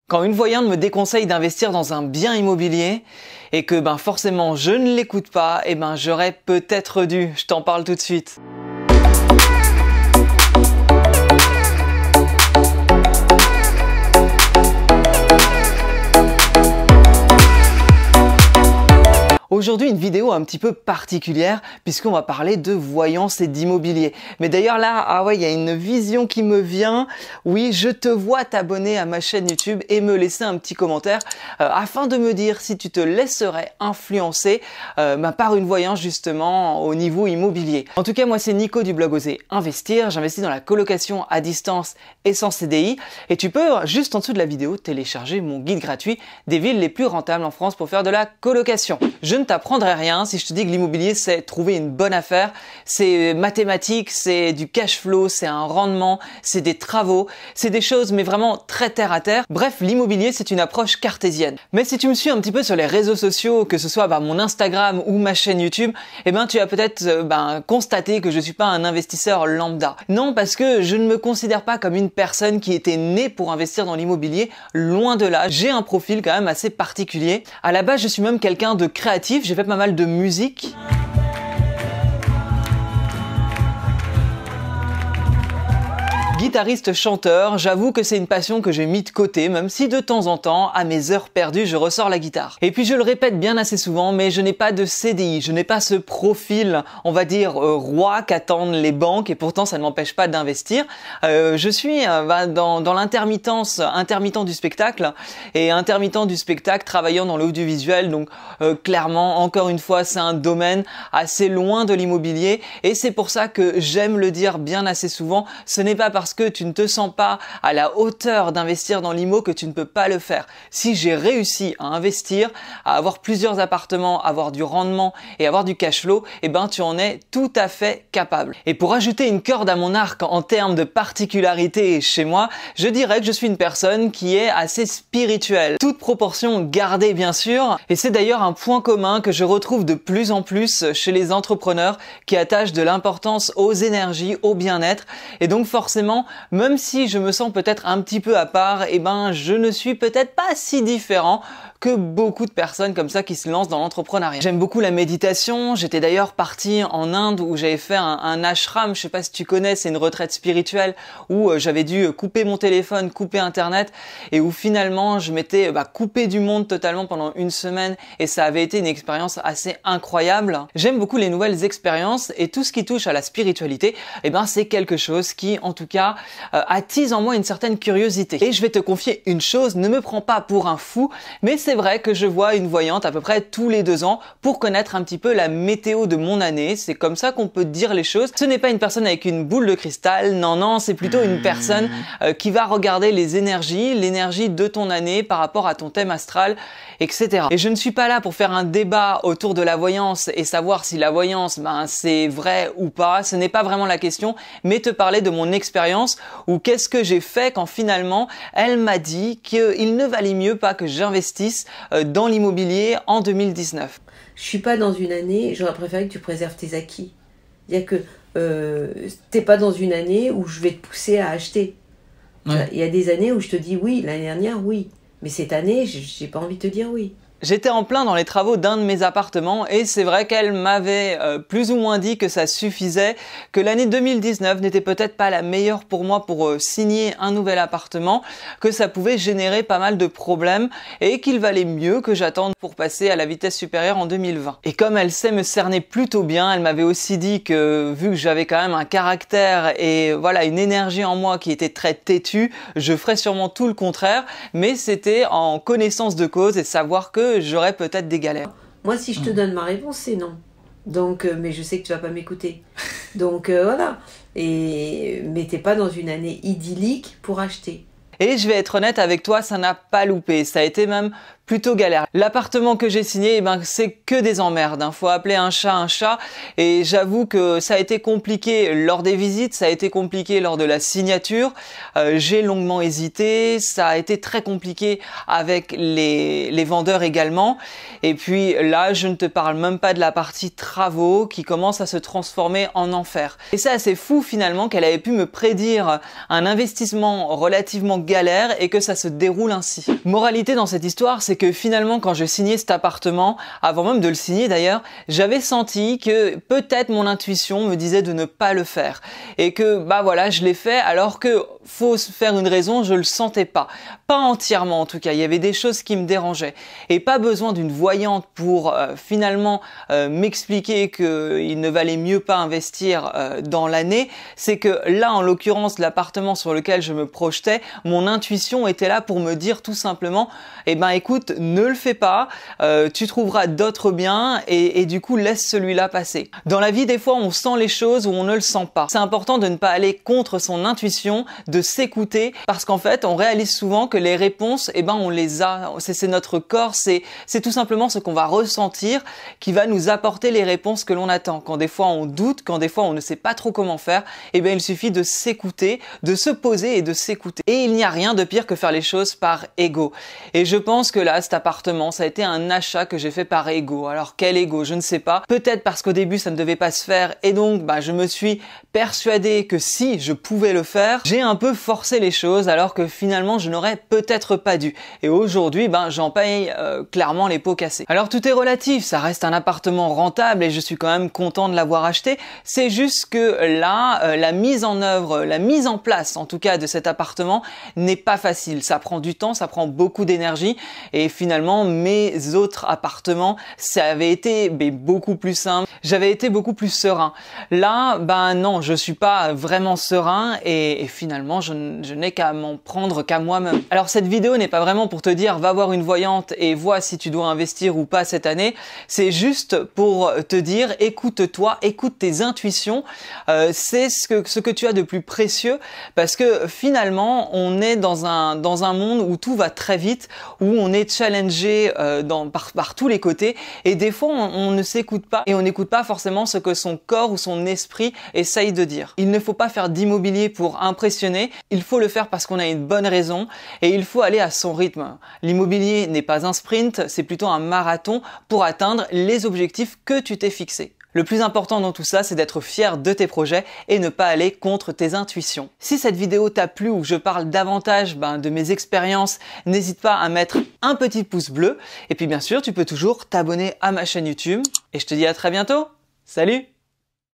Quand une voyante me déconseille d'investir dans un bien immobilier et que forcément je ne l'écoute pas, j'aurais peut-être dû. Je t'en parle tout de suite. Aujourd'hui, une vidéo un petit peu particulière puisqu'on va parler de voyance et d'immobilier. Mais d'ailleurs là, il y a une vision qui me vient. Oui, je te vois t'abonner à ma chaîne YouTube et me laisser un petit commentaire afin de me dire si tu te laisserais influencer par une voyance justement au niveau immobilier. En tout cas, moi c'est Nico du blog Oser Investir. J'investis dans la colocation à distance et sans CDI. Et tu peux juste en dessous de la vidéo télécharger mon guide gratuit des villes les plus rentables en France pour faire de la colocation. Je ne t'apprendrai rien si je te dis que l'immobilier c'est trouver une bonne affaire, c'est mathématique, c'est du cash flow, c'est un rendement, c'est des travaux, c'est des choses mais vraiment très terre à terre. Bref, l'immobilier c'est une approche cartésienne. Mais si tu me suis un petit peu sur les réseaux sociaux, que ce soit mon Instagram ou ma chaîne YouTube, tu as peut-être constaté que je suis pas un investisseur lambda. Non, parce que je ne me considère pas comme une personne qui était née pour investir dans l'immobilier, loin de là. J'ai un profil quand même assez particulier. À la base, je suis même quelqu'un de créatif. J'ai fait pas mal de musique. Guitariste chanteur, j'avoue que c'est une passion que j'ai mis de côté, même si de temps en temps, à mes heures perdues, je ressors la guitare. Et puis je le répète bien assez souvent, mais je n'ai pas de CDI, je n'ai pas ce profil, on va dire, roi qu'attendent les banques, et pourtant ça ne m'empêche pas d'investir. Je suis dans l'intermittence, intermittent du spectacle, et intermittent du spectacle travaillant dans l'audiovisuel, donc clairement, encore une fois, c'est un domaine assez loin de l'immobilier, et c'est pour ça que j'aime le dire bien assez souvent, ce n'est pas parce que tu ne te sens pas à la hauteur d'investir dans l'IMO que tu ne peux pas le faire. Si j'ai réussi à investir, à avoir plusieurs appartements, avoir du rendement et avoir du cash flow, tu en es tout à fait capable. Et pour ajouter une corde à mon arc en termes de particularité chez moi, je dirais que je suis une personne qui est assez spirituelle. Toute proportion gardée bien sûr, et c'est d'ailleurs un point commun que je retrouve de plus en plus chez les entrepreneurs qui attachent de l'importance aux énergies, au bien-être, et donc forcément, même si je me sens peut-être un petit peu à part, je ne suis peut-être pas si différent que beaucoup de personnes comme ça qui se lancent dans l'entrepreneuriat. J'aime beaucoup la méditation. J'étais d'ailleurs parti en Inde où j'avais fait un ashram, je sais pas si tu connais, c'est une retraite spirituelle où j'avais dû couper mon téléphone, couper internet et où finalement je m'étais coupé du monde totalement pendant une semaine et ça avait été une expérience assez incroyable. J'aime beaucoup les nouvelles expériences et tout ce qui touche à la spiritualité, c'est quelque chose qui en tout cas attise en moi une certaine curiosité. Et je vais te confier une chose, ne me prends pas pour un fou, mais c'est vrai que je vois une voyante à peu près tous les 2 ans pour connaître un petit peu la météo de mon année. C'est comme ça qu'on peut dire les choses. Ce n'est pas une personne avec une boule de cristal, non, c'est plutôt une personne qui va regarder les énergies, l'énergie de ton année par rapport à ton thème astral, etc. Et je ne suis pas là pour faire un débat autour de la voyance et savoir si la voyance, c'est vrai ou pas. Ce n'est pas vraiment la question, mais te parler de mon expérience ou qu'est-ce que j'ai fait quand finalement elle m'a dit qu'il ne valait mieux pas que j'investisse dans l'immobilier en 2019. Je suis pas dans une année, j'aurais préféré que tu préserves tes acquis. C'est-à-dire que t'es pas dans une année où je vais te pousser à acheter. Ouais. Il y a des années où je te dis oui, l'année dernière oui, mais cette année j'ai pas envie de te dire oui. J'étais en plein dans les travaux d'un de mes appartements et c'est vrai qu'elle m'avait plus ou moins dit que ça suffisait, que l'année 2019 n'était peut-être pas la meilleure pour moi pour signer un nouvel appartement, que ça pouvait générer pas mal de problèmes et qu'il valait mieux que j'attende pour passer à la vitesse supérieure en 2020. Et comme elle sait me cerner plutôt bien, elle m'avait aussi dit que vu que j'avais quand même un caractère et voilà une énergie en moi qui était très têtue, je ferais sûrement tout le contraire, mais c'était en connaissance de cause et savoir que j'aurais peut-être des galères. Moi, si je te donne ma réponse, c'est non. Donc, mais je sais que tu vas pas m'écouter. Donc voilà. Mais t'es pas dans une année idyllique pour acheter. Et je vais être honnête avec toi, ça n'a pas loupé. Ça a été même plutôt galère. L'appartement que j'ai signé, c'est que des emmerdes. Faut appeler un chat. Et j'avoue que ça a été compliqué lors des visites, ça a été compliqué lors de la signature. J'ai longuement hésité. Ça a été très compliqué avec les vendeurs également. Et puis là, je ne te parle même pas de la partie travaux qui commence à se transformer en enfer. Et c'est assez fou finalement qu'elle avait pu me prédire un investissement relativement galère et que ça se déroule ainsi. Moralité dans cette histoire, c'est que finalement quand j'ai signé cet appartement, avant même de le signer d'ailleurs, j'avais senti que peut-être mon intuition me disait de ne pas le faire. Et que bah voilà, je l'ai fait alors que faut se faire une raison, je le sentais pas. Pas entièrement en tout cas, il y avait des choses qui me dérangeaient. Et pas besoin d'une voyante pour finalement m'expliquer qu'il ne valait mieux pas investir dans l'année. C'est que là en l'occurrence l'appartement sur lequel je me projetais, mon intuition était là pour me dire tout simplement eh ben écoute, ne le fais pas, tu trouveras d'autres biens et du coup laisse celui-là passer. Dans la vie des fois on sent les choses ou on ne le sent pas. C'est important de ne pas aller contre son intuition, de s'écouter parce qu'en fait on réalise souvent que les réponses eh ben on les a, c'est notre corps, c'est tout simplement ce qu'on va ressentir qui va nous apporter les réponses que l'on attend. Quand des fois on doute, quand des fois on ne sait pas trop comment faire, eh bien il suffit de s'écouter, de se poser et de s'écouter. Et il n'y a rien de pire que faire les choses par ego. Et je pense que là, cet appartement, ça a été un achat que j'ai fait par ego. Alors quel ego, je ne sais pas. Peut-être parce qu'au début ça ne devait pas se faire et donc bah, je me suis persuadé que si je pouvais le faire, j'ai un peu forcé les choses alors que finalement je n'aurais peut-être pas dû. Et aujourd'hui, ben j'en paye clairement les pots cassés. Alors tout est relatif, ça reste un appartement rentable et je suis quand même content de l'avoir acheté. C'est juste que là, la mise en œuvre, la mise en place en tout cas de cet appartement n'est pas facile. Ça prend du temps, ça prend beaucoup d'énergie et finalement mes autres appartements, ça avait été beaucoup plus simple. J'avais été beaucoup plus serein. Là, ben non, je suis pas vraiment serein et finalement je n'ai qu'à m'en prendre qu'à moi-même. Alors cette vidéo n'est pas vraiment pour te dire va voir une voyante et vois si tu dois investir ou pas cette année. C'est juste pour te dire écoute-toi, écoute tes intuitions. C'est ce que tu as de plus précieux parce que finalement on est dans un monde où tout va très vite, où on est challengé par tous les côtés et des fois on ne s'écoute pas et on n'écoute pas forcément ce que son corps ou son esprit essaye de dire. Il ne faut pas faire d'immobilier pour impressionner, il faut le faire parce qu'on a une bonne raison et il faut aller à son rythme. L'immobilier n'est pas un sprint, c'est plutôt un marathon pour atteindre les objectifs que tu t'es fixés. Le plus important dans tout ça, c'est d'être fier de tes projets et ne pas aller contre tes intuitions. Si cette vidéo t'a plu ou que je parle davantage de mes expériences, n'hésite pas à mettre un petit pouce bleu. Et puis bien sûr, tu peux toujours t'abonner à ma chaîne YouTube. Et je te dis à très bientôt. Salut!